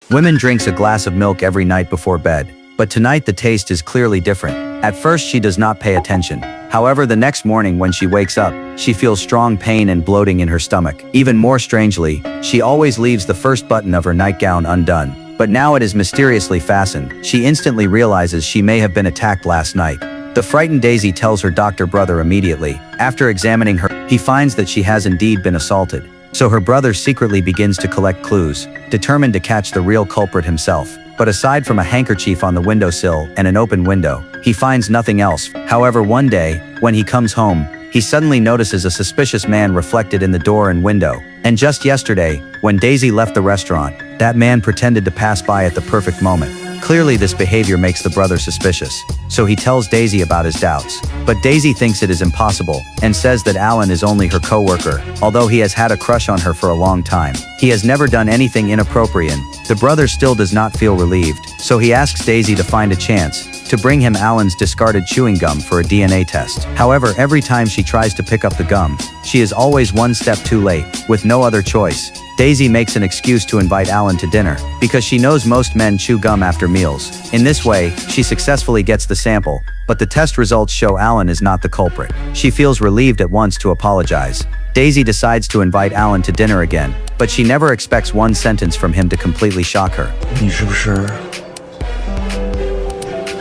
Women drinks a glass of milk every night before bed, but tonight the taste is clearly different. At first she does not pay attention. However, the next morning when she wakes up, she feels strong pain and bloating in her stomach. Even more strangely, she always leaves the first button of her nightgown undone. But now it is mysteriously fastened. She instantly realizes she may have been attacked last night. The frightened Daisy tells her doctor brother immediately. After examining her, he finds that she has indeed been assaulted. So her brother secretly begins to collect clues, determined to catch the real culprit himself. But aside from a handkerchief on the windowsill and an open window, he finds nothing else. However, one day, when he comes home, he suddenly notices a suspicious man reflected in the door and window. And just yesterday, when Daisy left the restaurant, that man pretended to pass by at the perfect moment. Clearly this behavior makes the brother suspicious, so he tells Daisy about his doubts. But Daisy thinks it is impossible, and says that Alan is only her co-worker, although he has had a crush on her for a long time. He has never done anything inappropriate. The brother still does not feel relieved, so he asks Daisy to find a chance to bring him Alan's discarded chewing gum for a DNA test. However, every time she tries to pick up the gum, she is always one step too late. With no other choice, Daisy makes an excuse to invite Alan to dinner, because she knows most men chew gum after meals. In this way, she successfully gets the sample, but the test results show Alan is not the culprit. She feels relieved at once to apologize. Daisy decides to invite Alan to dinner again, but she never expects one sentence from him to completely shock her. 你是不是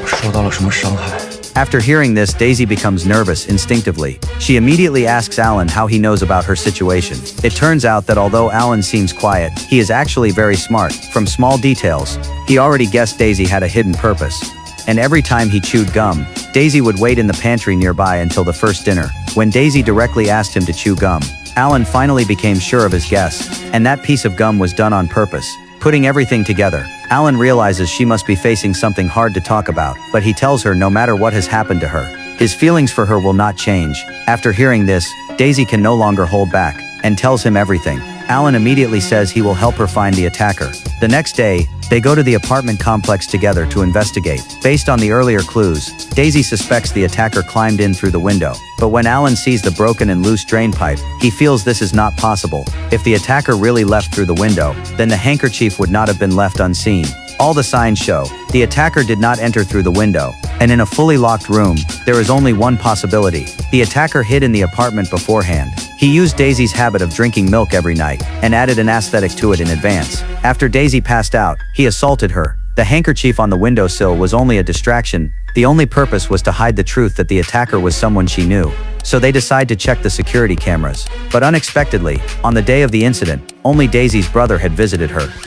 受到了什么伤害？ After hearing this, Daisy becomes nervous instinctively. She immediately asks Alan how he knows about her situation. It turns out that although Alan seems quiet, he is actually very smart. From small details, he already guessed Daisy had a hidden purpose. And every time he chewed gum, Daisy would wait in the pantry nearby until the first dinner. When Daisy directly asked him to chew gum, Alan finally became sure of his guess, and that piece of gum was done on purpose. Putting everything together, Alan realizes she must be facing something hard to talk about, but he tells her no matter what has happened to her, his feelings for her will not change. After hearing this, Daisy can no longer hold back, and tells him everything. Alan immediately says he will help her find the attacker. The next day, they go to the apartment complex together to investigate. Based on the earlier clues, Daisy suspects the attacker climbed in through the window. But when Alan sees the broken and loose drain pipe, he feels this is not possible. If the attacker really left through the window, then the handkerchief would not have been left unseen. All the signs show the attacker did not enter through the window, and in a fully locked room, there is only one possibility. The attacker hid in the apartment beforehand. He used Daisy's habit of drinking milk every night, and added an aesthetic to it in advance. After Daisy passed out, he assaulted her. The handkerchief on the windowsill was only a distraction. The only purpose was to hide the truth that the attacker was someone she knew. So they decide to check the security cameras. But unexpectedly, on the day of the incident, only Daisy's brother had visited her.